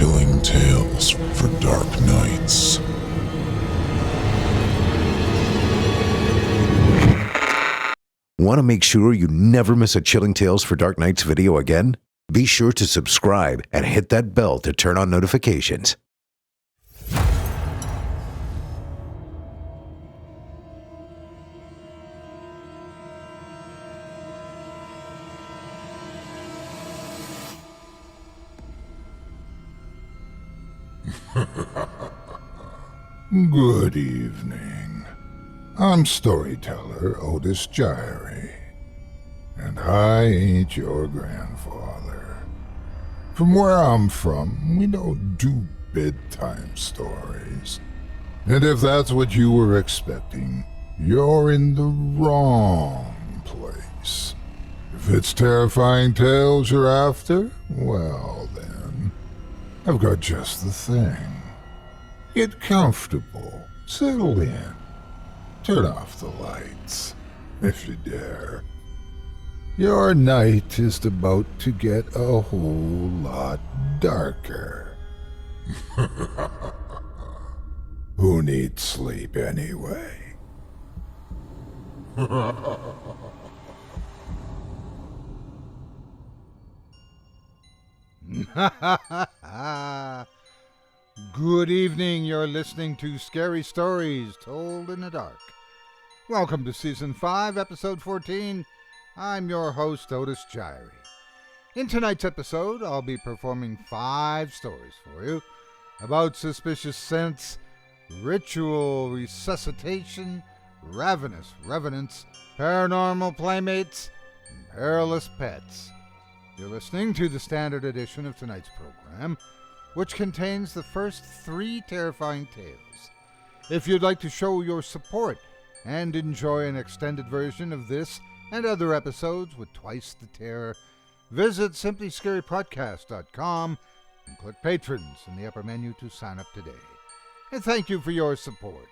Chilling tales for dark nights. Want to make sure you never miss a Chilling Tales for Dark Nights video again? Be sure to subscribe and hit that bell to turn on notifications. Good evening. I'm storyteller Otis Jiry, and I ain't your grandfather. From where I'm from, we don't do bedtime stories. And if that's what you were expecting, you're in the wrong place. If it's terrifying tales you're after, well then, I've got just the thing. Get comfortable, settle in, turn off the lights, if you dare. Your night is about to get a whole lot darker. Who needs sleep anyway? Good evening, you're listening to Scary Stories Told in the Dark. Welcome to Season 5, Episode 14. I'm your host, Otis Jiry. In tonight's episode, I'll be performing 5 stories for you about suspicious scents, ritual resuscitation, ravenous revenants, paranormal playmates, and perilous pets. You're listening to the standard edition of tonight's program, which contains the first 3 terrifying tales. If you'd like to show your support and enjoy an extended version of this and other episodes with twice the terror, visit simplyscarypodcast.com and click Patrons in the upper menu to sign up today. And thank you for your support.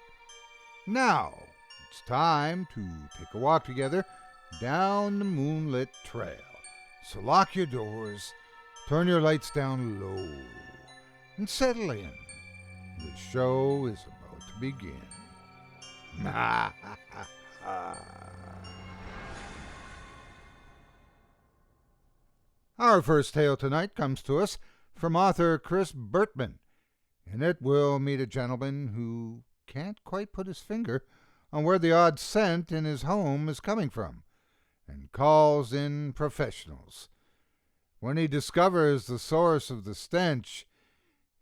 Now, it's time to take a walk together down the moonlit trail. So lock your doors, turn your lights down low, and settle in. The show is about to begin. Our first tale tonight comes to us from author Chris Bertman. In it, we'll meet a gentleman who can't quite put his finger on where the odd scent in his home is coming from, and calls in professionals. When he discovers the source of the stench,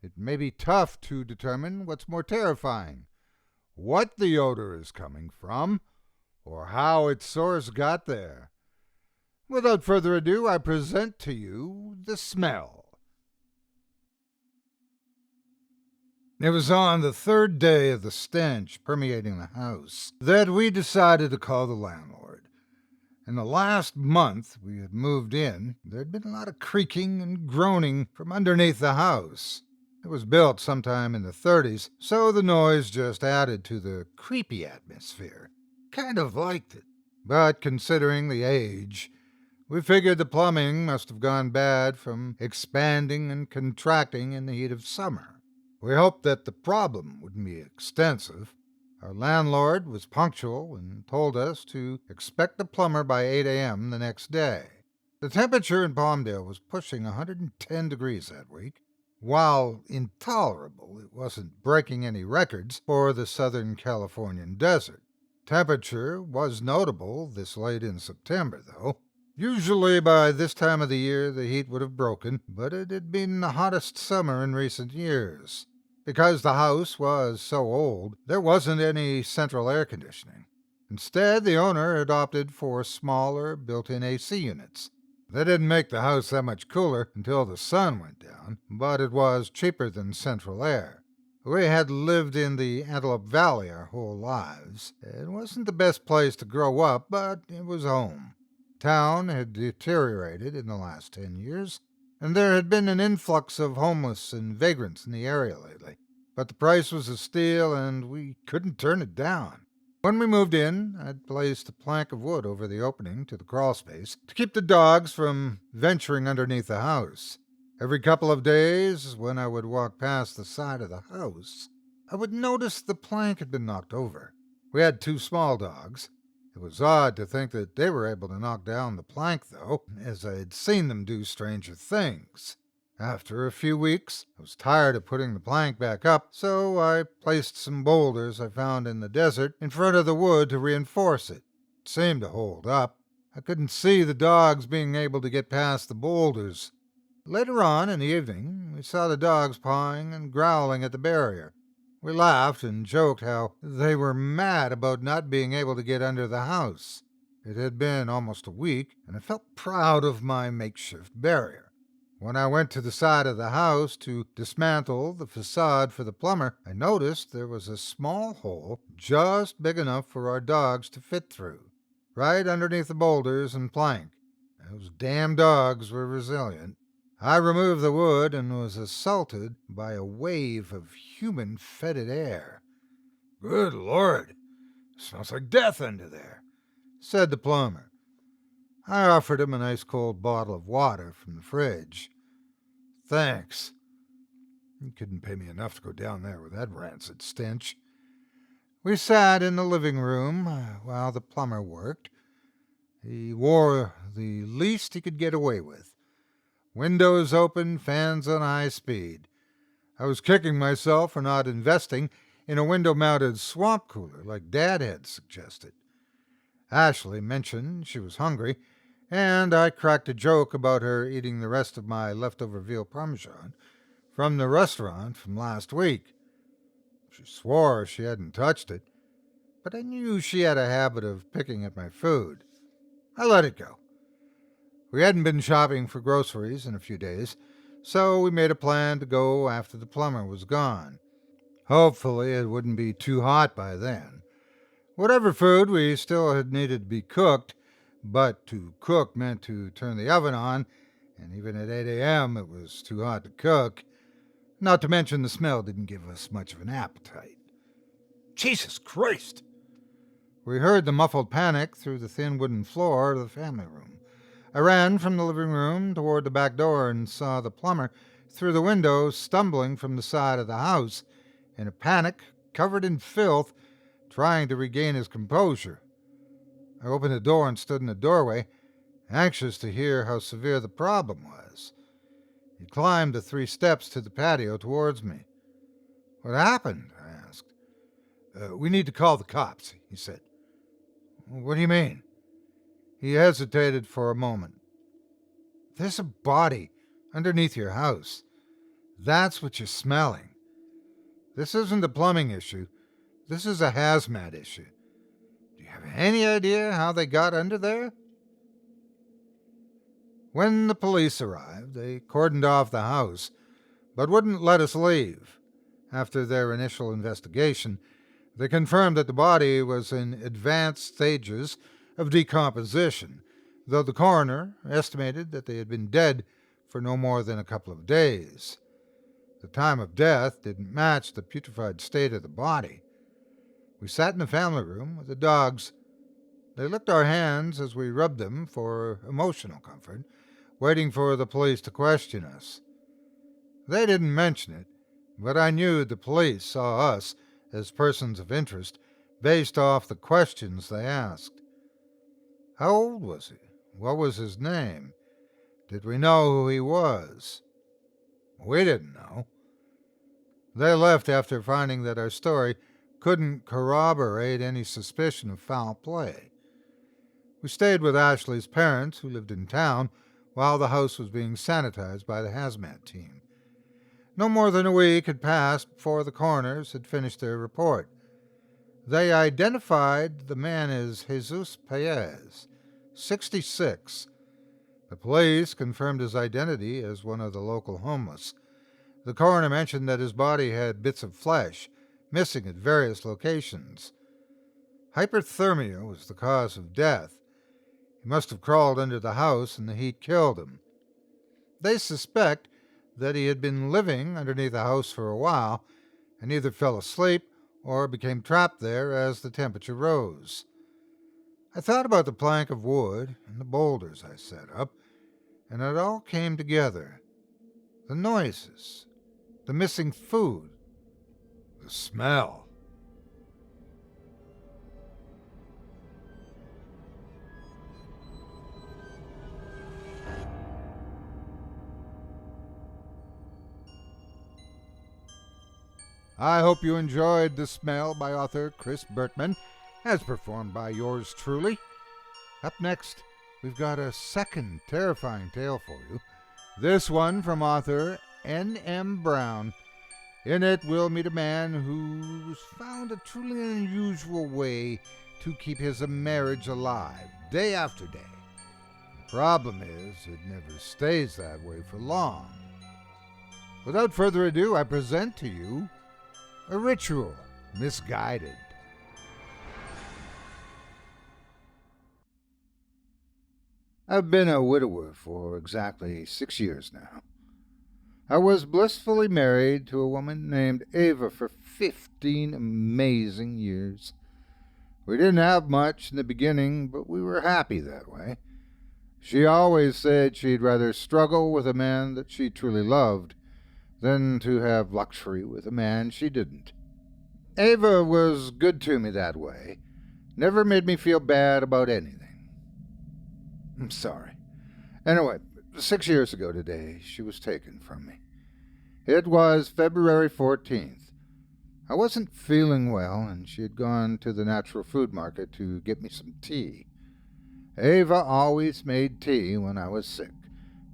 it may be tough to determine what's more terrifying, what the odor is coming from, or how its source got there. Without further ado, I present to you The Smell. It was on the 3rd day of the stench permeating the house that we decided to call the landlord. In the last month we had moved in, there had been a lot of creaking and groaning from underneath the house. It was built sometime in the 30s, so the noise just added to the creepy atmosphere. Kind of liked it. But considering the age, we figured the plumbing must have gone bad from expanding and contracting in the heat of summer. We hoped that the problem wouldn't be extensive. Our landlord was punctual and told us to expect the plumber by 8 a.m. the next day. The temperature in Palmdale was pushing 110 degrees that week. While intolerable, it wasn't breaking any records for the Southern Californian desert. Temperature was notable this late in September, though. Usually by this time of the year the heat would have broken, but it had been the hottest summer in recent years. Because the house was so old, there wasn't any central air conditioning. Instead, the owner had opted for smaller built-in AC units. They didn't make the house that much cooler until the sun went down, but it was cheaper than central air. We had lived in the Antelope Valley our whole lives. It wasn't the best place to grow up, but it was home. Town had deteriorated in the last 10 years, and there had been an influx of homeless and vagrants in the area lately. But the price was a steal, and we couldn't turn it down. When we moved in, I'd placed a plank of wood over the opening to the crawl space to keep the dogs from venturing underneath the house. Every couple of days, when I would walk past the side of the house, I would notice the plank had been knocked over. We had 2 small dogs. It was odd to think that they were able to knock down the plank, though, as I had seen them do stranger things. After a few weeks, I was tired of putting the plank back up, so I placed some boulders I found in the desert in front of the wood to reinforce it. It seemed to hold up. I couldn't see the dogs being able to get past the boulders. Later on in the evening, we saw the dogs pawing and growling at the barrier. We laughed and joked how they were mad about not being able to get under the house. It had been almost a week, and I felt proud of my makeshift barrier. When I went to the side of the house to dismantle the facade for the plumber, I noticed there was a small hole just big enough for our dogs to fit through, right underneath the boulders and plank. Those damn dogs were resilient. I removed the wood and was assaulted by a wave of human fetid air. "Good Lord, it smells like death under there," said the plumber. I offered him an ice-cold bottle of water from the fridge. "Thanks." He couldn't pay me enough to go down there with that rancid stench. We sat in the living room while the plumber worked. He wore the least he could get away with. Windows open, fans on high speed. I was kicking myself for not investing in a window-mounted swamp cooler like Dad had suggested. Ashley mentioned she was hungry, and I cracked a joke about her eating the rest of my leftover veal parmesan from the restaurant from last week. She swore she hadn't touched it, but I knew she had a habit of picking at my food. I let it go. We hadn't been shopping for groceries in a few days, so we made a plan to go after the plumber was gone. Hopefully it wouldn't be too hot by then. Whatever food we still had needed to be cooked, but to cook meant to turn the oven on, and even at 8 a.m. it was too hot to cook. Not to mention the smell didn't give us much of an appetite. Jesus Christ! We heard the muffled panic through the thin wooden floor of the family room. I ran from the living room toward the back door and saw the plumber through the window stumbling from the side of the house, in a panic, covered in filth, trying to regain his composure. I opened the door and stood in the doorway, anxious to hear how severe the problem was. He climbed the 3 steps to the patio towards me. "What happened?" I asked. "We need to call the cops," he said. "What do you mean?" He hesitated for a moment. "There's a body underneath your house. That's what you're smelling. This isn't a plumbing issue. This is a hazmat issue. Do you have any idea how they got under there?" When the police arrived, they cordoned off the house, but wouldn't let us leave. After their initial investigation, they confirmed that the body was in advanced stages of decomposition, though the coroner estimated that they had been dead for no more than a couple of days. The time of death didn't match the putrefied state of the body. We sat in the family room with the dogs. They licked our hands as we rubbed them for emotional comfort, waiting for the police to question us. They didn't mention it, but I knew the police saw us as persons of interest based off the questions they asked. How old was he? What was his name? Did we know who he was? We didn't know. They left after finding that our story couldn't corroborate any suspicion of foul play. We stayed with Ashley's parents, who lived in town, while the house was being sanitized by the hazmat team. No more than a week had passed before the coroners had finished their report. They identified the man as Jesus Paez, 66. The police confirmed his identity as one of the local homeless. The coroner mentioned that his body had bits of flesh missing at various locations. Hyperthermia was the cause of death. He must have crawled under the house and the heat killed him. They suspect that he had been living underneath the house for a while and either fell asleep or became trapped there as the temperature rose. I thought about the plank of wood and the boulders I set up, and it all came together. the noises, the missing food, the smell. I hope you enjoyed The Smell by author Chris Bertman, as performed by yours truly. Up next, we've got a second terrifying tale for you. This one from author N.M. Brown. In it, we'll meet a man who's found a truly unusual way to keep his marriage alive, day after day. The problem is, it never stays that way for long. Without further ado, I present to you a ritual, Misguided. I've been a widower for exactly 6 years now. I was blissfully married to a woman named Ava for 15 amazing years. We didn't have much in the beginning, but we were happy that way. She always said she'd rather struggle with a man that she truly loved than to have luxury with a man she didn't. Ava was good to me that way. Never made me feel bad about anything. I'm sorry. Anyway, 6 years ago today, she was taken from me. It was February 14th. I wasn't feeling well, and she had gone to the natural food market to get me some tea. Ava always made tea when I was sick,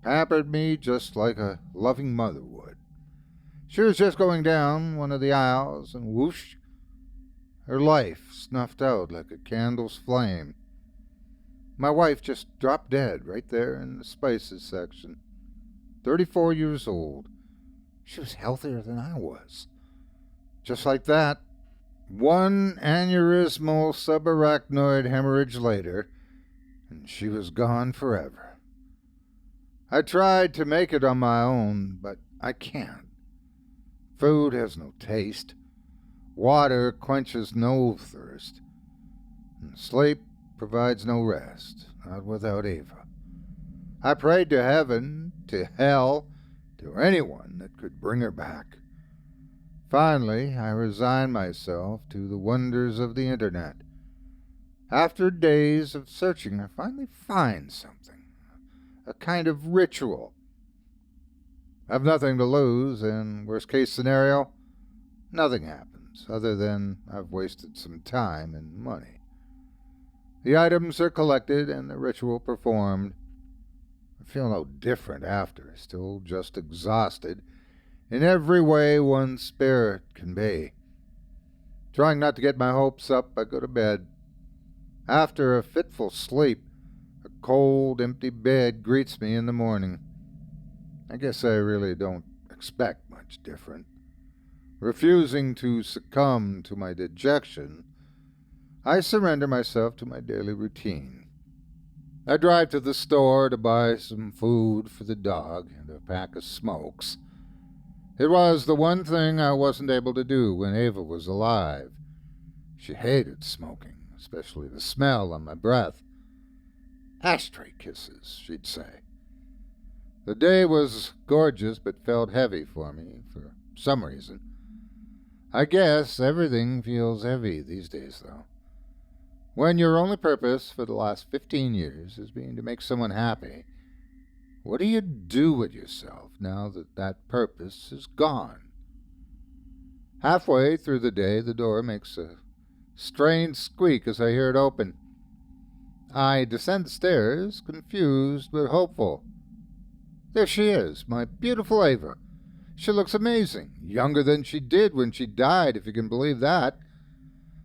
pampered me just like a loving mother would. She was just going down one of the aisles, and whoosh, her life snuffed out like a candle's flame. My wife just dropped dead right there in the spices section. 34 years old. She was healthier than I was. Just like that, one aneurysmal subarachnoid hemorrhage later, and she was gone forever. I tried to make it on my own, but I can't. Food has no taste. Water quenches no thirst. And sleep provides no rest, not without Ava. I prayed to heaven, to hell, to anyone that could bring her back. Finally, I resigned myself to the wonders of the internet. After days of searching, I finally find something, a kind of ritual. I've nothing to lose, and worst case scenario, nothing happens, other than I've wasted some time and money. The items are collected and the ritual performed. I feel no different after, still just exhausted in every way one's spirit can be. Trying not to get my hopes up, I go to bed. After a fitful sleep, a cold, empty bed greets me in the morning. I guess I really don't expect much different. Refusing to succumb to my dejection, I surrender myself to my daily routine. I drive to the store to buy some food for the dog and a pack of smokes. It was the one thing I wasn't able to do when Ava was alive. She hated smoking, especially the smell on my breath. Ashtray kisses, she'd say. The day was gorgeous but felt heavy for me for some reason. I guess everything feels heavy these days, though. When your only purpose for the last 15 years has been to make someone happy, what do you do with yourself now that that purpose is gone? Halfway through the day, the door makes a strange squeak as I hear it open. I descend the stairs, confused but hopeful. There she is, my beautiful Ava. She looks amazing, younger than she did when she died, if you can believe that.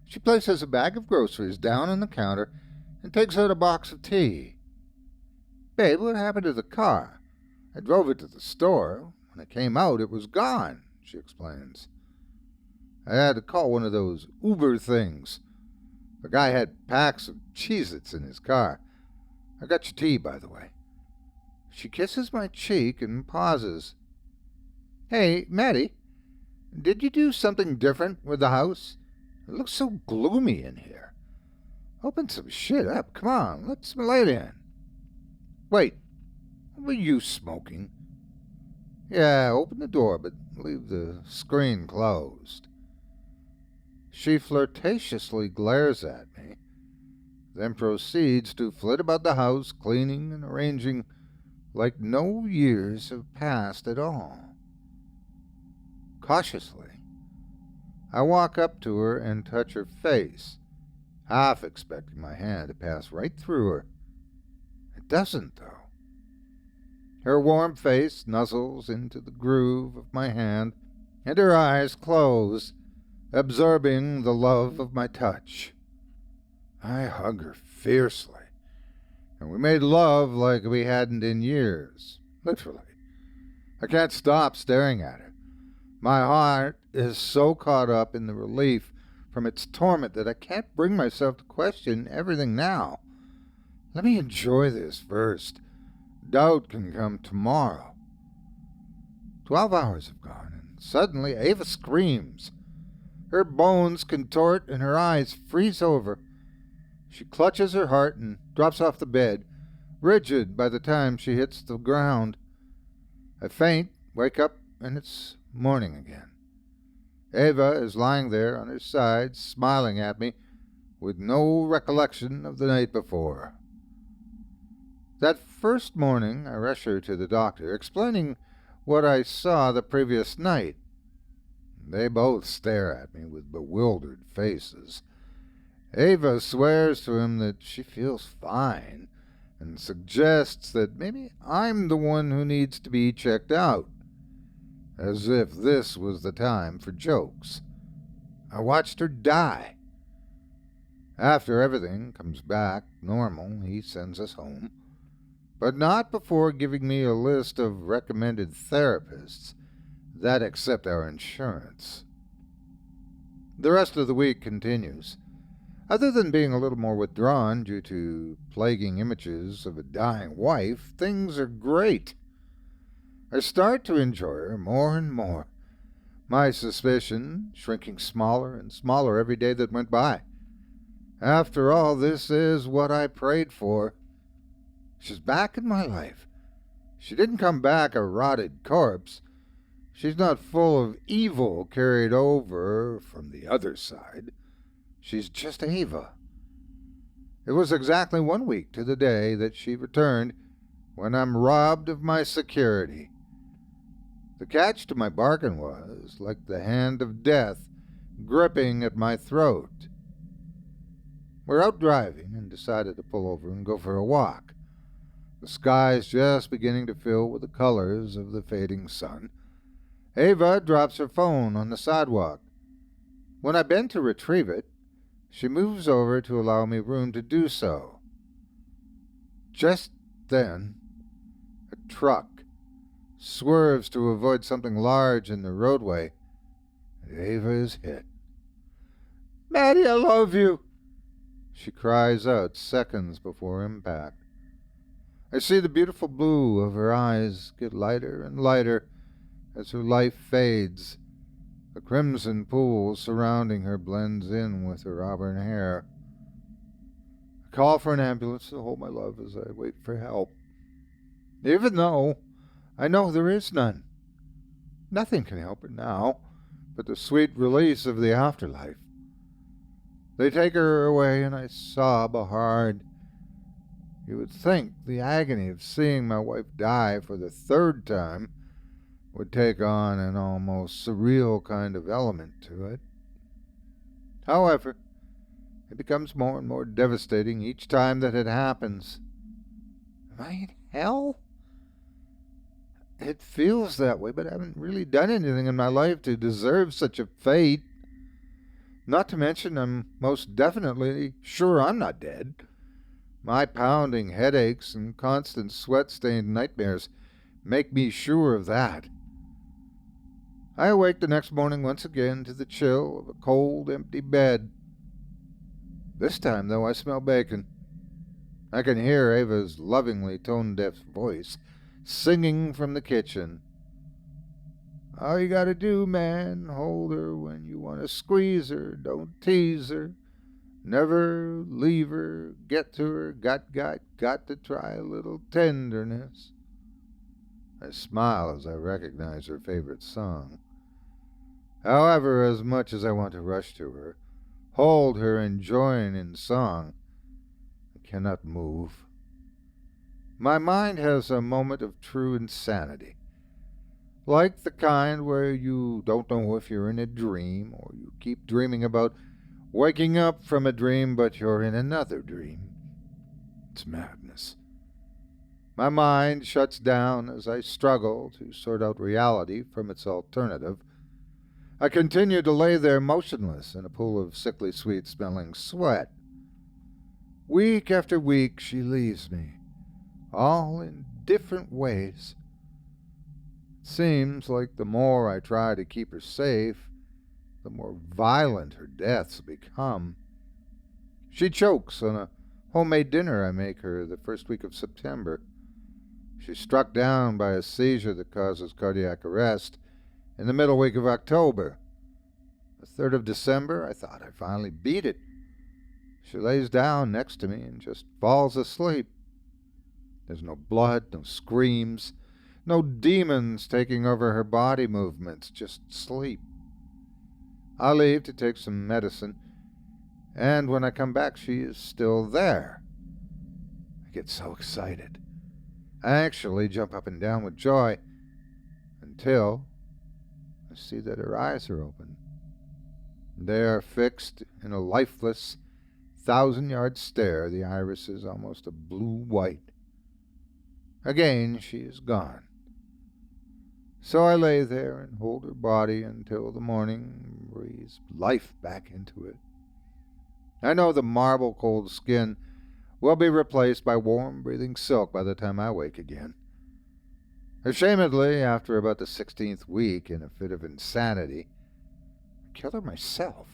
She places a bag of groceries down on the counter and takes out a box of tea. Babe, what happened to the car? I drove it to the store. When I came out, it was gone, she explains. I had to call one of those Uber things. The guy had packs of Cheez-Its in his car. I got your tea, by the way. She kisses my cheek and pauses. Hey, Maddie, did you do something different with the house? It looks so gloomy in here. Open some shit up. Come on, let some light in. Wait, what were you smoking? Yeah, open the door, but leave the screen closed. She flirtatiously glares at me, then proceeds to flit about the house, cleaning and arranging like no years have passed at all. Cautiously, I walk up to her and touch her face, half expecting my hand to pass right through her. It doesn't, though. Her warm face nuzzles into the groove of my hand, and her eyes close, absorbing the love of my touch. I hug her fiercely, and we made love like we hadn't in years, literally. I can't stop staring at her. My heart is so caught up in the relief from its torment that I can't bring myself to question everything now. Let me enjoy this first. Doubt can come tomorrow. 12 hours have gone, and suddenly Ava screams. Her bones contort and her eyes freeze over. She clutches her heart and drops off the bed, rigid by the time she hits the ground. I faint, wake up, and it's morning again. Ava is lying there on her side, smiling at me, with no recollection of the night before. That first morning, I rush her to the doctor, explaining what I saw the previous night. They both stare at me with bewildered faces. Ava swears to him that she feels fine and suggests that maybe I'm the one who needs to be checked out, as if this was the time for jokes. I watched her die. After everything comes back normal, he sends us home, but not before giving me a list of recommended therapists that accept our insurance. The rest of the week continues. Other than being a little more withdrawn due to plaguing images of a dying wife, things are great. I start to enjoy her more and more, my suspicion shrinking smaller and smaller every day that went by. After all, this is what I prayed for. She's back in my life. She didn't come back a rotted corpse. She's not full of evil carried over from the other side. She's just Ava. It was exactly 1 week to the day that she returned when I'm robbed of my security. The catch to my bargain was like the hand of death gripping at my throat. We're out driving and decided to pull over and go for a walk. The sky's just beginning to fill with the colors of the fading sun. Ava drops her phone on the sidewalk. When I bend to retrieve it, she moves over to allow me room to do so. Just then, a truck swerves to avoid something large in the roadway, and Ava is hit. "Maddie, I love you!" she cries out seconds before impact. I see the beautiful blue of her eyes get lighter and lighter as her life fades. The crimson pool surrounding her blends in with her auburn hair. I call for an ambulance to hold my love as I wait for help, even though I know there is none. Nothing can help her now but the sweet release of the afterlife. They take her away and I sob hard. You would think the agony of seeing my wife die for the third time would take on an almost surreal kind of element to it. However, it becomes more and more devastating each time that it happens. Am I in hell? It feels that way, but I haven't really done anything in my life to deserve such a fate. Not to mention, I'm most definitely sure I'm not dead. My pounding headaches and constant sweat-stained nightmares make me sure of that. I awake the next morning once again to the chill of a cold, empty bed. This time, though, I smell bacon. I can hear Ava's lovingly tone-deaf voice singing from the kitchen. All you gotta do, man, hold her when you want to squeeze her. Don't tease her. Never leave her. Get to her. Got to try a little tenderness. I smile as I recognize her favorite song. However, as much as I want to rush to her, hold her and join in song, I cannot move. My mind has a moment of true insanity, like the kind where you don't know if you're in a dream, or you keep dreaming about waking up from a dream, but you're in another dream. It's madness. My mind shuts down as I struggle to sort out reality from its alternative. I continue to lay there motionless in a pool of sickly sweet-smelling sweat. Week after week she leaves me, all in different ways. It seems like the more I try to keep her safe, the more violent her deaths become. She chokes on a homemade dinner I make her the first week of September. She's struck down by a seizure that causes cardiac arrest in the middle week of October. The 3rd of December, I thought I finally beat it. She lays down next to me and just falls asleep. There's no blood, no screams, no demons taking over her body movements, just sleep. I leave to take some medicine, and when I come back, she is still there. I get so excited. I actually jump up and down with joy until I see that her eyes are open. They are fixed in a lifeless, 1,000-yard stare. The iris is almost a blue-white. Again, she is gone. So I lay there and hold her body until the morning breathes life back into it. I know the marble-cold skin will be replaced by warm-breathing silk by the time I wake again. Ashamedly, after about the 16th week, in a fit of insanity, I kill her myself.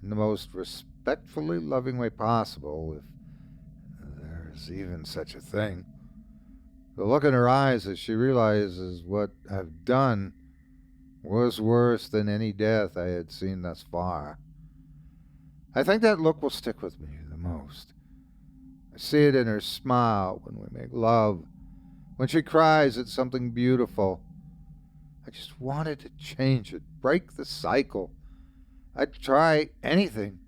In the most respectfully loving way possible, if there is even such a thing. The look in her eyes as she realizes what I've done was worse than any death I had seen thus far. I think that look will stick with me the most. I see it in her smile when we make love, when she cries at something beautiful. I just wanted to change it, break the cycle. I'd try anything.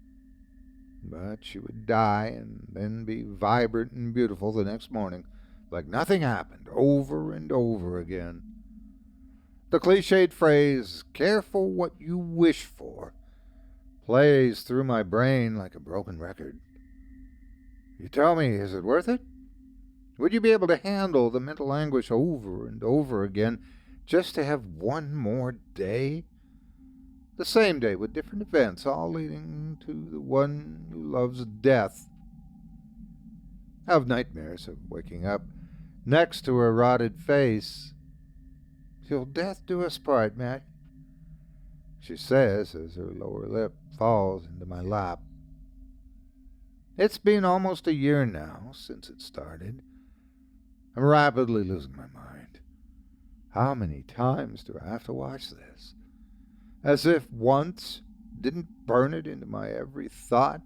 But she would die and then be vibrant and beautiful the next morning, like nothing happened, over and over again. The cliched phrase, "careful what you wish for," plays through my brain like a broken record. You tell me, is it worth it? Would you be able to handle the mental anguish over and over again just to have one more day? The same day with different events, all leading to the one who loves death. I have nightmares of waking up next to her rotted face. "Till death do us part, Matt," she says as her lower lip falls into my lap. It's been almost a year now since it started. I'm rapidly losing my mind. How many times do I have to watch this? As if once didn't burn it into my every thought.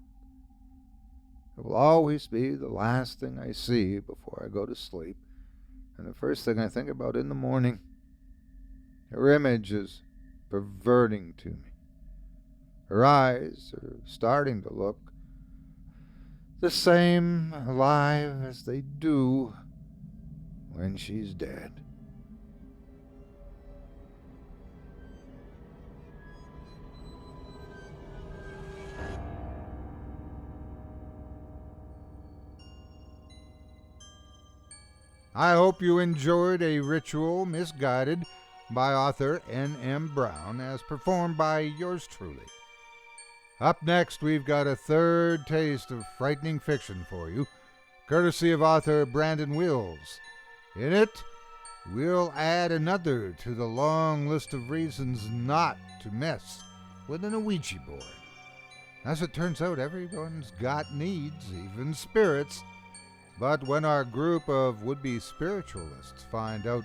It will always be the last thing I see before I go to sleep, and the first thing I think about in the morning. Her image is perverting to me. Her eyes are starting to look the same alive as they do when she's dead. I hope you enjoyed A Ritual Misguided by author N.M. Brown, as performed by yours truly. Up next, we've got a third taste of frightening fiction for you, courtesy of author Brandon Wills. In it, we'll add another to the long list of reasons not to mess with an Ouija board. As it turns out, everyone's got needs, even spirits. But when our group of would-be spiritualists find out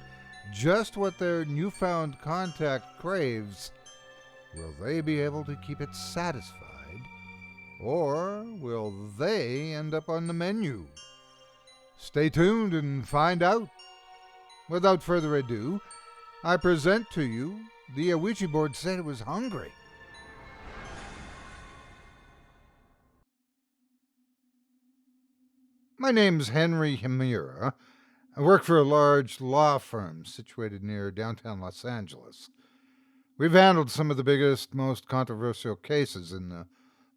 just what their newfound contact craves, will they be able to keep it satisfied? Or will they end up on the menu? Stay tuned and find out. Without further ado, I present to you the Ouija board said it was hungry. My name's Henry Himura. I work for a large law firm situated near downtown Los Angeles. We've handled some of the biggest, most controversial cases in the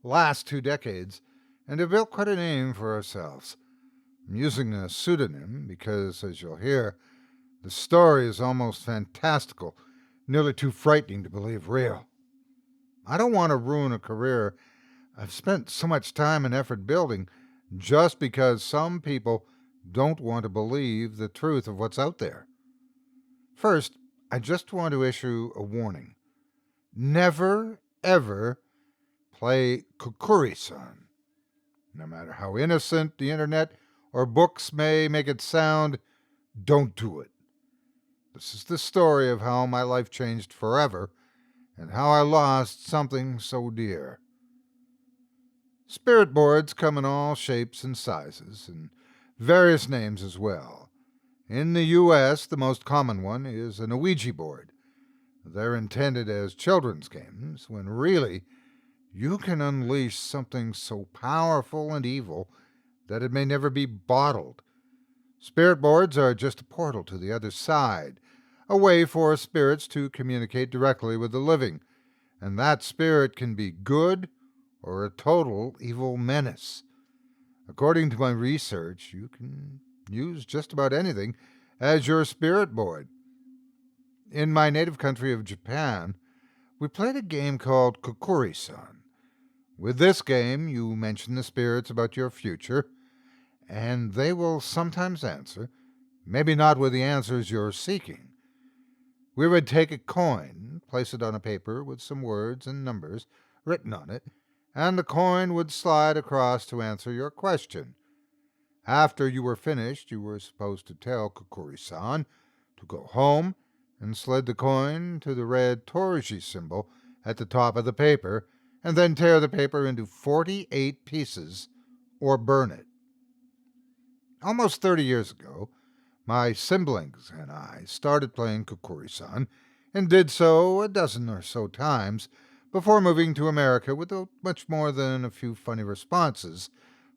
last 2 decades and have built quite a name for ourselves. I'm using a pseudonym because, as you'll hear, the story is almost fantastical, nearly too frightening to believe real. I don't want to ruin a career I've spent so much time and effort building just because some people don't want to believe the truth of what's out there. First, I just want to issue a warning. Never, ever play Kukuri-san. No matter how innocent the internet or books may make it sound, don't do it. This is the story of how my life changed forever and how I lost something so dear. Spirit boards come in all shapes and sizes, and various names as well. In the U.S., the most common one is an Ouija board. They're intended as children's games, when really, you can unleash something so powerful and evil that it may never be bottled. Spirit boards are just a portal to the other side, a way for spirits to communicate directly with the living, and that spirit can be good or a total evil menace. According to my research, you can use just about anything as your spirit board. In my native country of Japan, we played a game called Kukuri-san. With this game, you mention the spirits about your future, and they will sometimes answer, maybe not with the answers you're seeking. We would take a coin, place it on a paper with some words and numbers written on it, and the coin would slide across to answer your question. After you were finished, you were supposed to tell Kukuri-san to go home and slid the coin to the red Torji symbol at the top of the paper, and then tear the paper into 48 pieces or burn it. Almost 30 years ago, my siblings and I started playing Kukuri-san and did so a dozen or so times before moving to America without much more than a few funny responses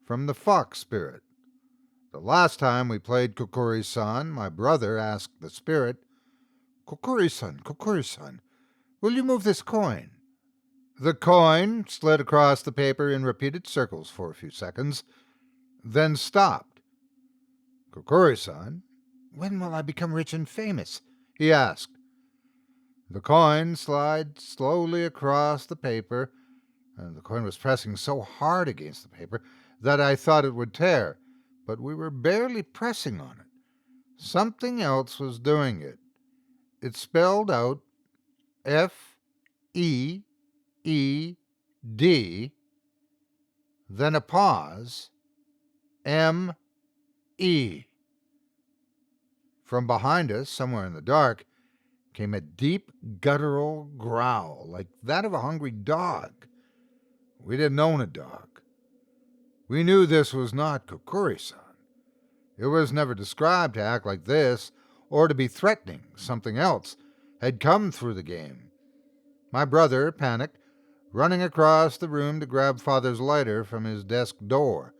from the fox spirit. The last time we played Kukuri-san, my brother asked the spirit, Kukuri-san, Kukuri-san, will you move this coin? The coin slid across the paper in repeated circles for a few seconds, then stopped. Kukuri-san, when will I become rich and famous? He asked. The coin slid slowly across the paper, and the coin was pressing so hard against the paper that I thought it would tear, but we were barely pressing on it. Something else was doing it. It spelled out F-E-E-D, then a pause, M-E. From behind us, somewhere in the dark, came a deep, guttural growl, like that of a hungry dog. We didn't own a dog. We knew this was not Kukuri-san. It was never described to act like this, or to be threatening. Something else had come through the game. My brother panicked, running across the room to grab Father's lighter from his desk door.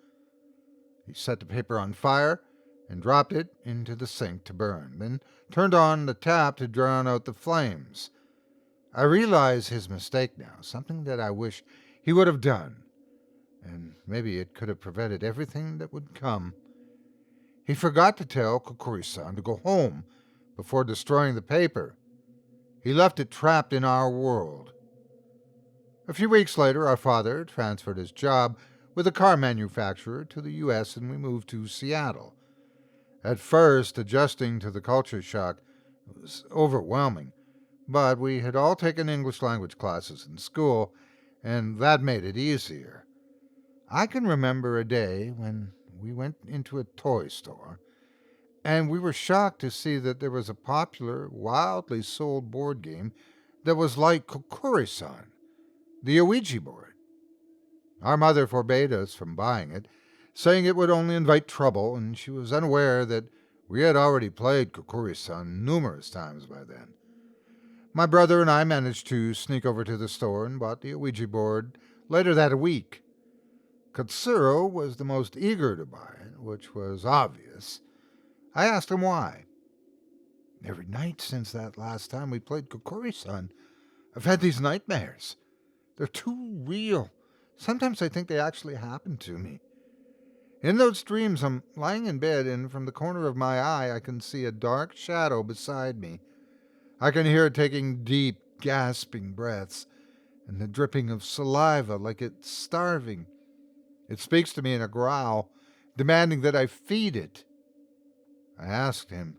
He set the paper on fire and dropped it into the sink to burn, then turned on the tap to drown out the flames. I realize his mistake now, something that I wish he would have done, and maybe it could have prevented everything that would come. He forgot to tell Kukuri-san to go home before destroying the paper. He left it trapped in our world. A few weeks later, our father transferred his job with a car manufacturer to the U.S., and we moved to Seattle. At first, adjusting to the culture shock was overwhelming, but we had all taken English language classes in school, and that made it easier. I can remember a day when we went into a toy store, and we were shocked to see that there was a popular, wildly sold board game that was like Kukuri-san, the Ouija board. Our mother forbade us from buying it, saying it would only invite trouble, and she was unaware that We had already played Kokori-san numerous times by then. My brother and I managed to sneak over to the store and bought the Ouija board later that week. Katsuro was the most eager to buy it, which was obvious. I asked him why. Every night since that last time we played Kokori-san, I've had these nightmares. They're too real. Sometimes I think they actually happened to me. In those dreams, I'm lying in bed, and from the corner of my eye, I can see a dark shadow beside me. I can hear it taking deep, gasping breaths, and the dripping of saliva like it's starving. It speaks to me in a growl, demanding that I feed it. I asked him,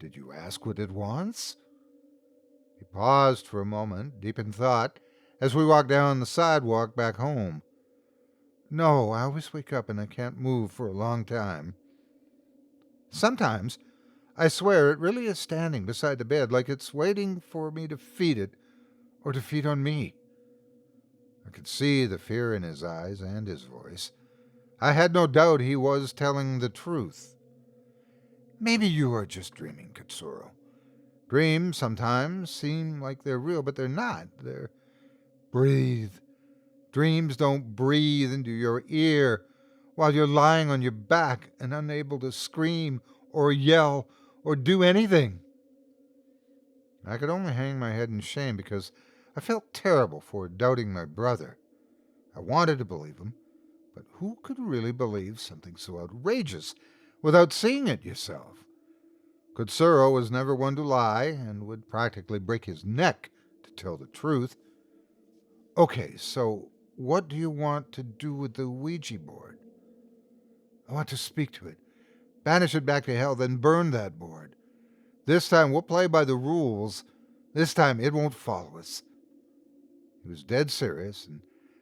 "Did you ask what it wants?" He paused for a moment, deep in thought, as we walked down the sidewalk back home. "No, I always wake up and I can't move for a long time. Sometimes, I swear, it really is standing beside the bed like it's waiting for me to feed it or to feed on me." I could see the fear in his eyes and his voice. I had no doubt he was telling the truth. "Maybe you are just dreaming, Katsuro. Dreams sometimes seem like they're real, but they're not. Breathe. Dreams don't breathe into your ear while you're lying on your back and unable to scream or yell or do anything." I could only hang my head in shame because I felt terrible for doubting my brother. I wanted to believe him, but who could really believe something so outrageous without seeing it yourself? Katsuro was never one to lie and would practically break his neck to tell the truth. "Okay, so what do you want to do with the Ouija board?" "I want to speak to it, banish it back to hell, then burn that board. This time we'll play by the rules. This time it won't follow us." He was dead serious and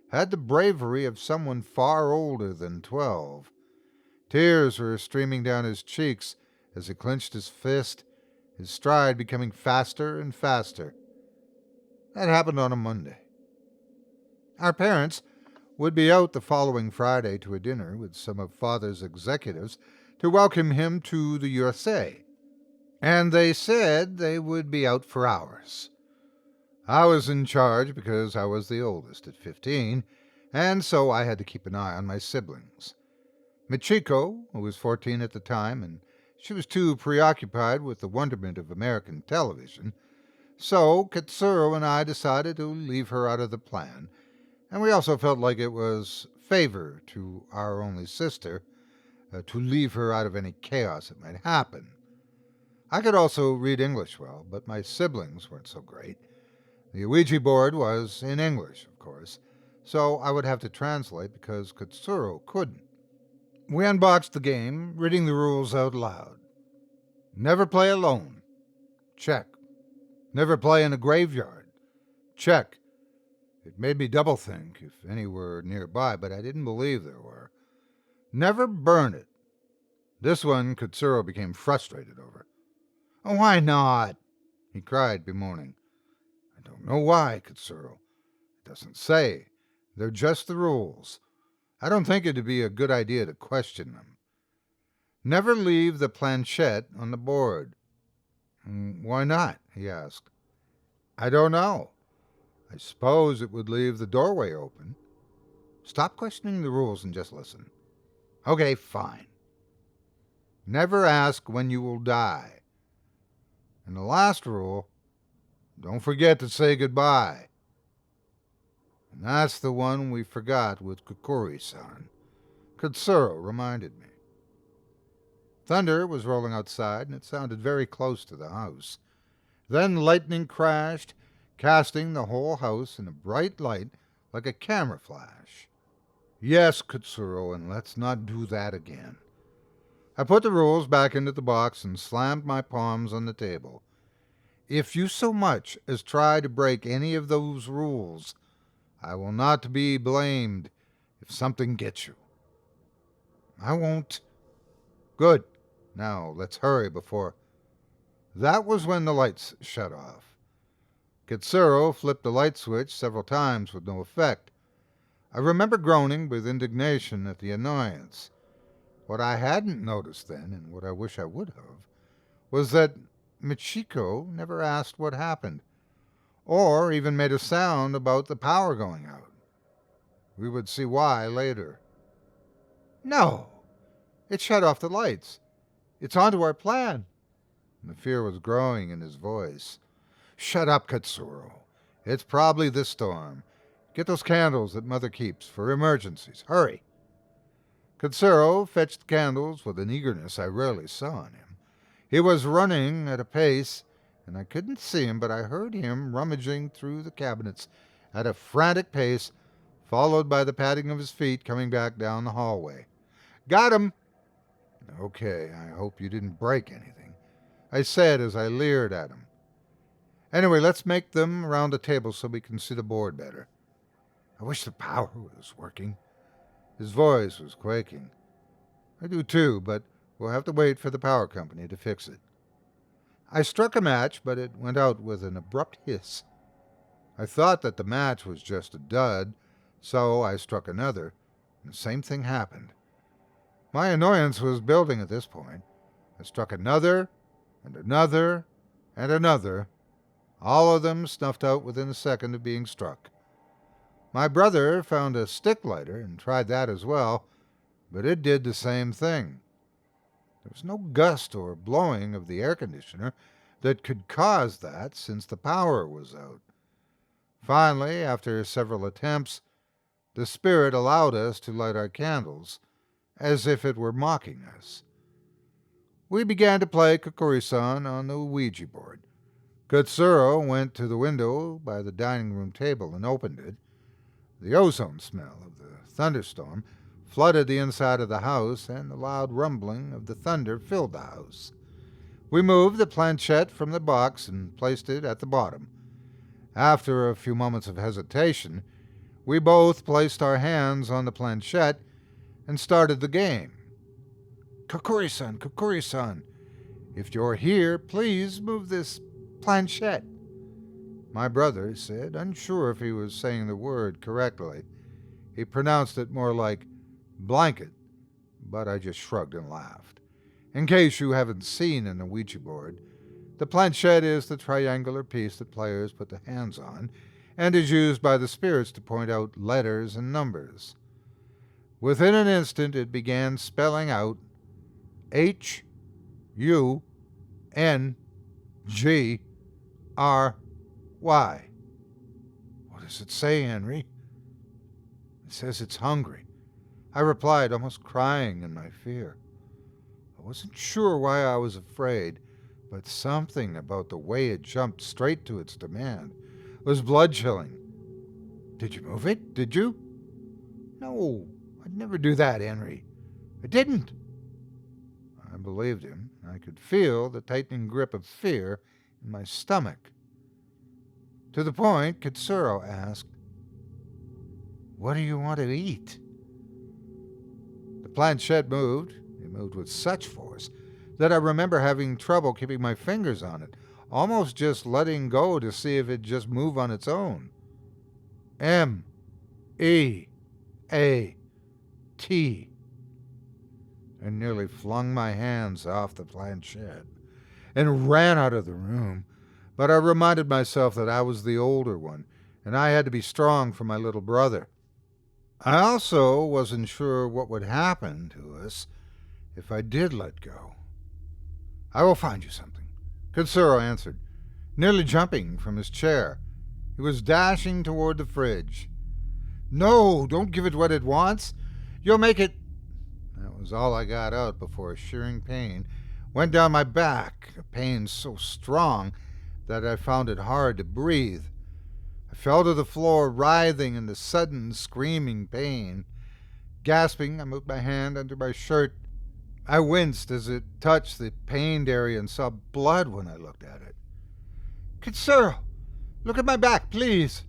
had the bravery of someone far older than 12. Tears were streaming down his cheeks as he clenched his fist, his stride becoming faster and faster. That happened on a Monday. Our parents would be out the following Friday to a dinner with some of Father's executives to welcome him to the USA, and they said they would be out for hours. I was in charge because I was the oldest at 15, and so I had to keep an eye on my siblings. Michiko, who was 14 at the time, and she was too preoccupied with the wonderment of American television, so Katsuro and I decided to leave her out of the plan, and we also felt like it was favor to our only sister to leave her out of any chaos that might happen. I could also read English well, but my siblings weren't so great. The Ouija board was in English, of course, so I would have to translate because Katsuro couldn't. We unboxed the game, reading the rules out loud. Never play alone. Check. Never play in a graveyard. Check. It made me double think if any were nearby, but I didn't believe there were. Never burn it. This one Katsuro became frustrated over. "Oh, why not?" he cried, bemoaning. "I don't know why, Katsuro. It doesn't say. They're just the rules. I don't think it'd be a good idea to question them. Never leave the planchette on the board." "Why not?" he asked. "I don't know. I suppose it would leave the doorway open." "Stop questioning the rules and just listen." "Okay, fine. Never ask when you will die. And the last rule, don't forget to say goodbye." And that's the one we forgot with Kokori-san. Katsuro reminded me. Thunder was rolling outside, and it sounded very close to the house. Then lightning crashed, casting the whole house in a bright light like a camera flash. "Yes, Katsuro, and let's not do that again." I put the rules back into the box and slammed my palms on the table. "If you so much as try to break any of those rules, I will not be blamed if something gets you." "I won't." "Good. Now let's hurry before—" That was when the lights shut off. Katsuro flipped the light switch several times with no effect. I remember groaning with indignation at the annoyance. What I hadn't noticed then, and what I wish I would have, was that Michiko never asked what happened, or even made a sound about the power going out. We would see why later. No! It shut off the lights. It's onto our plan. And the fear was growing in his voice. Shut up, Katsuro. It's probably this storm. Get those candles that Mother keeps for emergencies. Hurry. Katsuro fetched the candles with an eagerness I rarely saw in him. He was running at a pace, and I couldn't see him, but I heard him rummaging through the cabinets at a frantic pace, followed by the padding of his feet coming back down the hallway. Got him! Okay, I hope you didn't break anything, I said as I leered at him. Anyway, let's make them around the table so we can see the board better. I wish the power was working. His voice was quaking. I do too, but we'll have to wait for the power company to fix it. I struck a match, but it went out with an abrupt hiss. I thought that the match was just a dud, so I struck another, and the same thing happened. My annoyance was building at this point. I struck another, and another, and another, all of them snuffed out within a second of being struck. My brother found a stick lighter and tried that as well, but it did the same thing. There was no gust or blowing of the air conditioner that could cause that since the power was out. Finally, after several attempts, the spirit allowed us to light our candles, as if it were mocking us. We began to play Kokori-san on the Ouija board. Katsuro went to the window by the dining room table and opened it. The ozone smell of the thunderstorm flooded the inside of the house, and the loud rumbling of the thunder filled the house. We moved the planchette from the box and placed it at the bottom. After a few moments of hesitation, we both placed our hands on the planchette and started the game. Kokori-san, Kokori-san, if you're here, please move this planchette. My brother said, unsure if he was saying the word correctly. He pronounced it more like blanket, but I just shrugged and laughed. In case you haven't seen an Ouija board, the planchette is the triangular piece that players put their hands on and is used by the spirits to point out letters and numbers. Within an instant, it began spelling out H-U-N-G-R-Y. What does it say, Henry? It says it's hungry, I replied, almost crying in my fear. I wasn't sure why I was afraid, but something about the way it jumped straight to its demand was blood-chilling. Did you move it? Did you? No, I'd never do that, Henry. I didn't. I believed him. I could feel the tightening grip of fear in my stomach. To the point, Katsuro asked, "What do you want to eat?" The planchette moved. It moved with such force that I remember having trouble keeping my fingers on it, almost just letting go to see if it'd just move on its own. M-E-A-T. I nearly flung my hands off the planchette and ran out of the room, but I reminded myself that I was the older one, and I had to be strong for my little brother. I also wasn't sure what would happen to us if I did let go. I will find you something, Katsuro answered, nearly jumping from his chair. He was dashing toward the fridge. No, don't give it what it wants. You'll make it... That was all I got out before a shearing pain went down my back, a pain so strong that I found it hard to breathe. I fell to the floor, writhing in the sudden screaming pain. Gasping, I moved my hand under my shirt. I winced as it touched the pained area and saw blood when I looked at it. Katsuro, look at my back, please.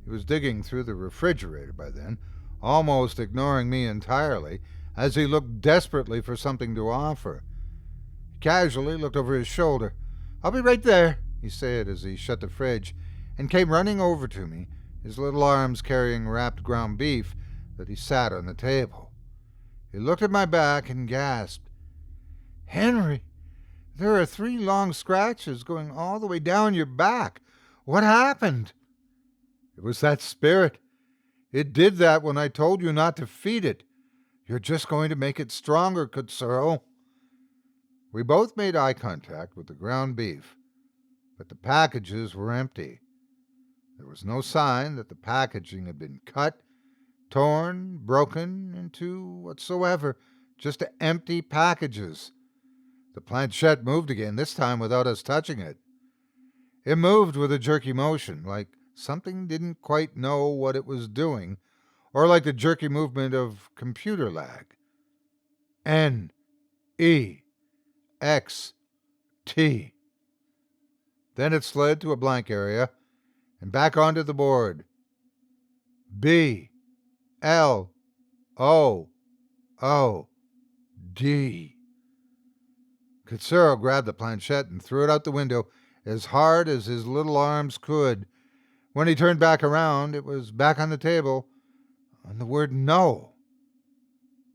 He was digging through the refrigerator by then, almost ignoring me entirely, as he looked desperately for something to offer. He casually looked over his shoulder. I'll be right there, he said as he shut the fridge, and came running over to me, his little arms carrying wrapped ground beef that he sat on the table. He looked at my back and gasped, "Henry, there are 3 long scratches going all the way down your back. What happened?" "It was that spirit. It did that when I told you not to feed it. You're just going to make it stronger, Kutsuro." We both made eye contact with the ground beef, but the packages were empty. There was no sign that the packaging had been cut, torn, broken into whatsoever, just empty packages. The planchette moved again, this time without us touching it. It moved with a jerky motion, like something didn't quite know what it was doing, or like the jerky movement of computer lag. N-E-X-T. Then it slid to a blank area and back onto the board. B-L-O-O-D. Kutsuro grabbed the planchette and threw it out the window as hard as his little arms could. When he turned back around, it was back on the table on the word no.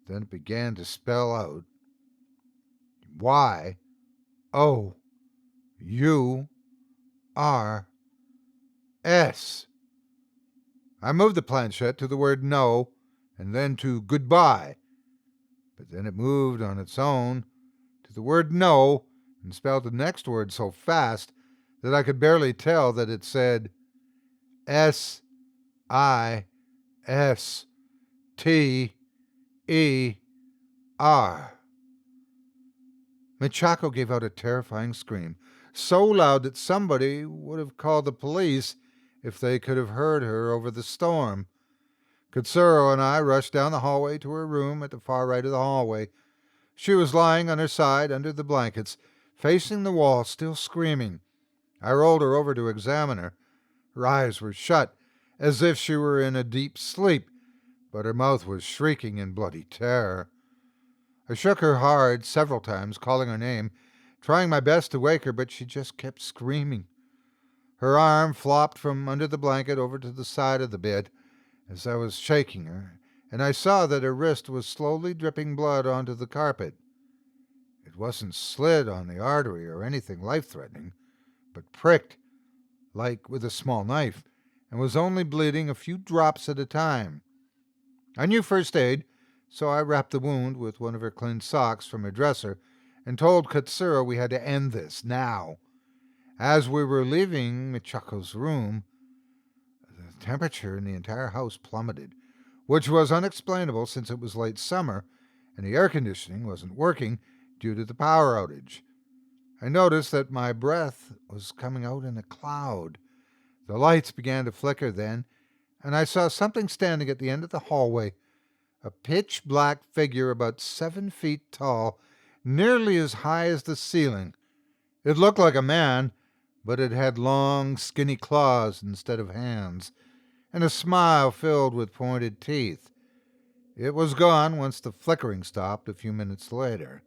Then it began to spell out Y-O-U-R-S. I moved the planchette to the word no and then to goodbye. But then it moved on its own to the word no and spelled the next word so fast that I could barely tell that it said S-I-S-T-E-R. Michako gave out a terrifying scream, so loud that somebody would have called the police if they could have heard her over the storm. Kutsuro and I rushed down the hallway to her room at the far right of the hallway. She was lying on her side under the blankets, facing the wall, still screaming. I rolled her over to examine her. Her eyes were shut, as if she were in a deep sleep, but her mouth was shrieking in bloody terror. I shook her hard several times, calling her name, trying my best to wake her, but she just kept screaming. Her arm flopped from under the blanket over to the side of the bed as I was shaking her, and I saw that her wrist was slowly dripping blood onto the carpet. It wasn't slit on the artery or anything life-threatening, but pricked, like with a small knife, and was only bleeding a few drops at a time. I knew first aid, so I wrapped the wound with one of her clean socks from her dresser and told Kutsuro we had to end this now. As we were leaving Michako's room, the temperature in the entire house plummeted, which was unexplainable since it was late summer and the air conditioning wasn't working due to the power outage. I noticed that my breath was coming out in a cloud. The lights began to flicker then, and I saw something standing at the end of the hallway, a pitch-black figure about 7 feet tall, nearly as high as the ceiling. It looked like a man, but it had long, skinny claws instead of hands, and a smile filled with pointed teeth. It was gone once the flickering stopped a few minutes later.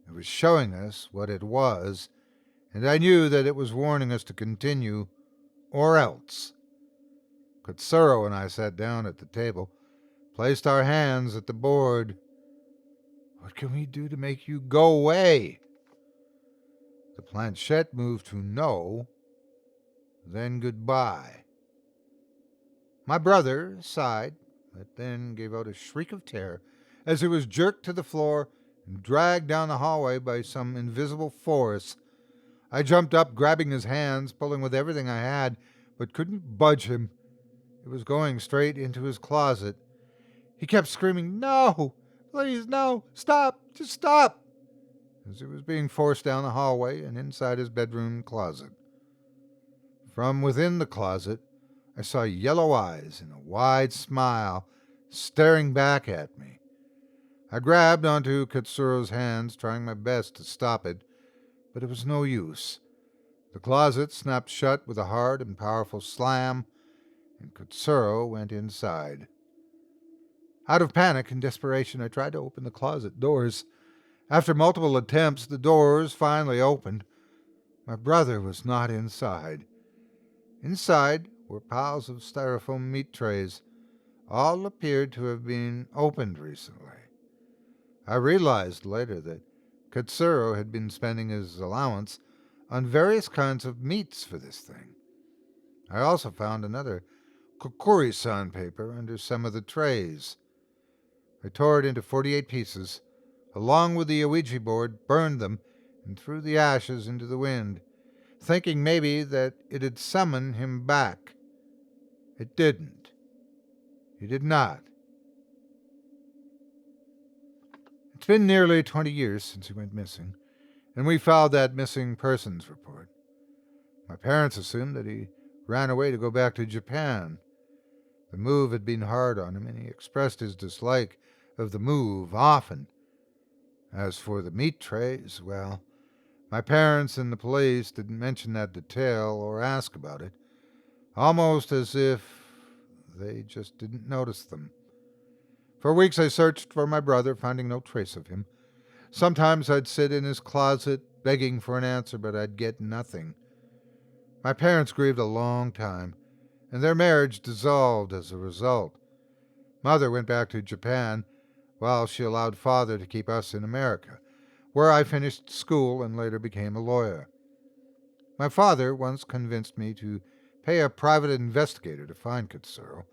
It was showing us what it was, and I knew that it was warning us to continue, or else. Kutsuro and I sat down at the table, placed our hands at the board. "What can we do to make you go away?" The planchette moved to no, then goodbye. My brother sighed, but then gave out a shriek of terror as he was jerked to the floor and dragged down the hallway by some invisible force. I jumped up, grabbing his hands, pulling with everything I had, but couldn't budge him. It was going straight into his closet. He kept screaming, "No! Please, no! Stop! Just stop!" as he was being forced down the hallway and inside his bedroom closet. From within the closet, I saw yellow eyes and a wide smile staring back at me. I grabbed onto Kutsuro's hands, trying my best to stop it, but it was no use. The closet snapped shut with a hard and powerful slam, and Kutsuro went inside. Out of panic and desperation, I tried to open the closet doors. After multiple attempts, the doors finally opened. My brother was not inside. Inside were piles of styrofoam meat trays. All appeared to have been opened recently. I realized later that Katsuro had been spending his allowance on various kinds of meats for this thing. I also found another Kokuri-san paper under some of the trays. I tore it into 48 pieces, along with the Ouija board, burned them, and threw the ashes into the wind, thinking maybe that it'd summon him back. It didn't. He did not. It's been nearly 20 years since he went missing, and we filed that missing persons report. My parents assumed that he ran away to go back to Japan. The move had been hard on him, and he expressed his dislike of the move often. As for the meat trays, well, my parents and the police didn't mention that detail or ask about it, almost as if they just didn't notice them. For weeks I searched for my brother, finding no trace of him. Sometimes I'd sit in his closet begging for an answer, but I'd get nothing. My parents grieved a long time, and their marriage dissolved as a result. Mother went back to Japan, while she allowed Father to keep us in America, where I finished school and later became a lawyer. My father once convinced me to pay a private investigator to find Katsuro,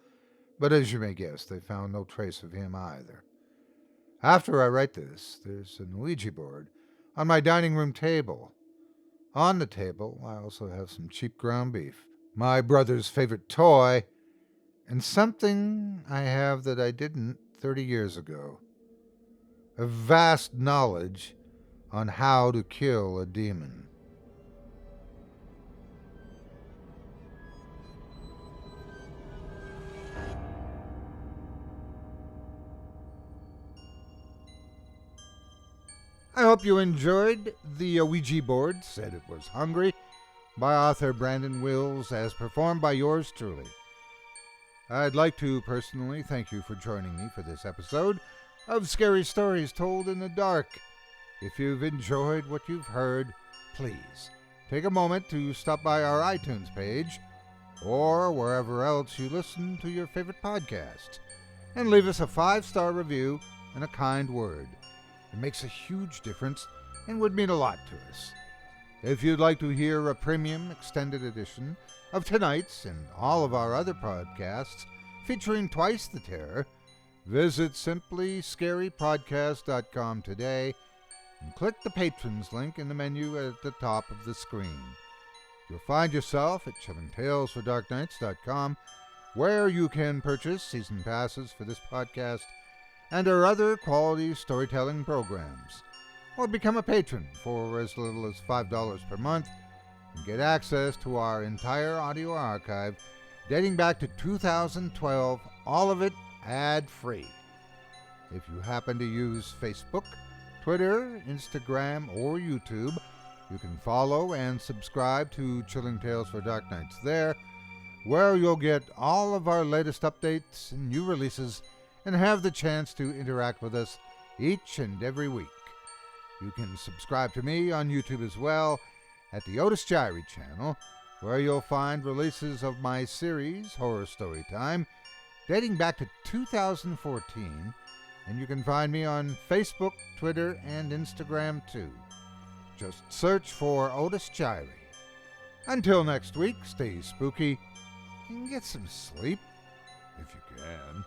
but as you may guess, they found no trace of him either. After I write this, there's an Ouija board on my dining room table. On the table, I also have some cheap ground beef, my brother's favorite toy, and something I have that I didn't 30 years ago. A vast knowledge on how to kill a demon. I hope you enjoyed The Ouija Board Said It Was Hungry by author Brandon Wills, as performed by yours truly. I'd like to personally thank you for joining me for this episode of Scary Stories Told in the Dark. If you've enjoyed what you've heard, please take a moment to stop by our iTunes page or wherever else you listen to your favorite podcasts and leave us a 5-star review and a kind word. It makes a huge difference and would mean a lot to us. If you'd like to hear a premium extended edition of tonight's and all of our other podcasts featuring Twice the Terror, visit simplyscarypodcast.com today and click the Patrons link in the menu at the top of the screen. You'll find yourself at chillingtalesfordarknights.com, where you can purchase season passes for this podcast and our other quality storytelling programs, or become a patron for as little as $5 per month and get access to our entire audio archive dating back to 2012, all of it ad-free. If you happen to use Facebook, Twitter, Instagram, or YouTube, you can follow and subscribe to Chilling Tales for Dark Nights there, where you'll get all of our latest updates and new releases and have the chance to interact with us each and every week. You can subscribe to me on YouTube as well at the Otis Jiry channel, where you'll find releases of my series, Horror Story Time, dating back to 2014, and you can find me on Facebook, Twitter, and Instagram too. Just search for Otis Jiry. Until next week, stay spooky and get some sleep, if you can.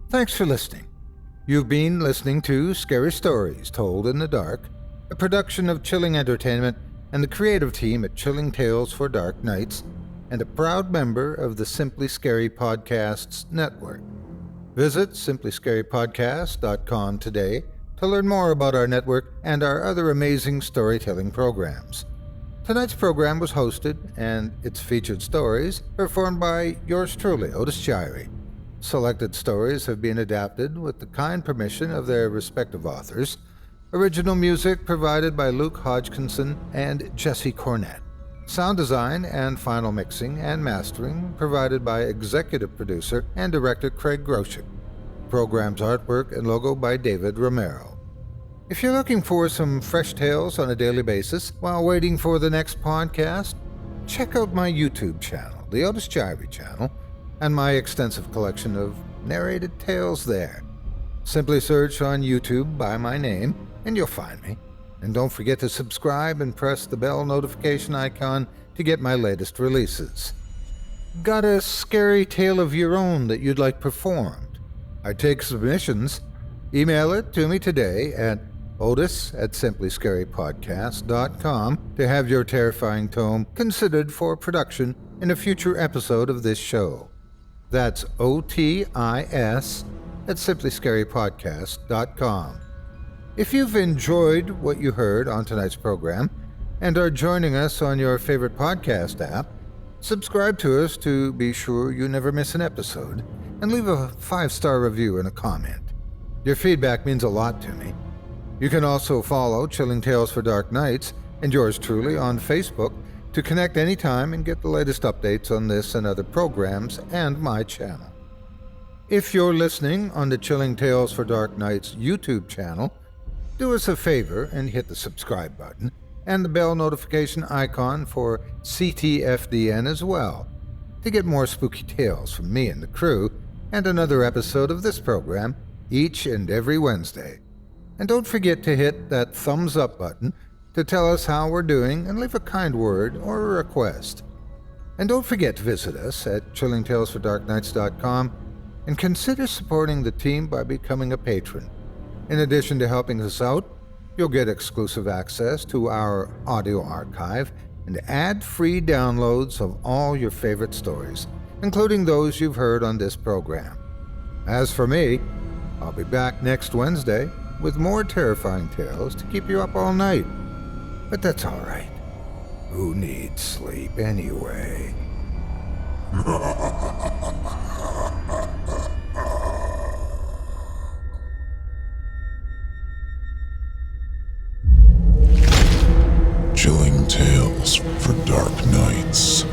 Thanks for listening. You've been listening to Scary Stories Told in the Dark, a production of Chilling Entertainment and the creative team at Chilling Tales for Dark Nights, and a proud member of the Simply Scary Podcasts network. Visit simplyscarypodcast.com today to learn more about our network and our other amazing storytelling programs. Tonight's program was hosted, and its featured stories performed by yours truly, Otis Jiry. Selected stories have been adapted with the kind permission of their respective authors. Original music provided by Luke Hodgkinson and Jesse Cornett. Sound design and final mixing and mastering provided by executive producer and director Craig Groshek. Program's artwork and logo by David Romero. If you're looking for some fresh tales on a daily basis while waiting for the next podcast, check out my YouTube channel, the Otis Jiry channel, and my extensive collection of narrated tales there. Simply search on YouTube by my name, and you'll find me. And don't forget to subscribe and press the bell notification icon to get my latest releases. Got a scary tale of your own that you'd like performed? I take submissions. Email it to me today at otis@simplyscarypodcast.com to have your terrifying tome considered for production in a future episode of this show. That's OTIS@simplyscarypodcast.com. If you've enjoyed what you heard on tonight's program and are joining us on your favorite podcast app, subscribe to us to be sure you never miss an episode, and leave a 5-star review and a comment. Your feedback means a lot to me. You can also follow Chilling Tales for Dark Nights and yours truly on Facebook to connect anytime and get the latest updates on this and other programs and my channel. If you're listening on the Chilling Tales for Dark Nights YouTube channel, do us a favor and hit the subscribe button and the bell notification icon for ctfdn as well to get more spooky tales from me and the crew and another episode of this program each and every Wednesday. And don't forget to hit that thumbs up button to tell us how we're doing and leave a kind word or a request. And don't forget to visit us at chillingtalesfordarknights.com and consider supporting the team by becoming a patron. In addition to helping us out, you'll get exclusive access to our audio archive and ad-free downloads of all your favorite stories, including those you've heard on this program. As for me, I'll be back next Wednesday with more terrifying tales to keep you up all night. But that's all right. Who needs sleep anyway? Chilling Tales for Dark Nights.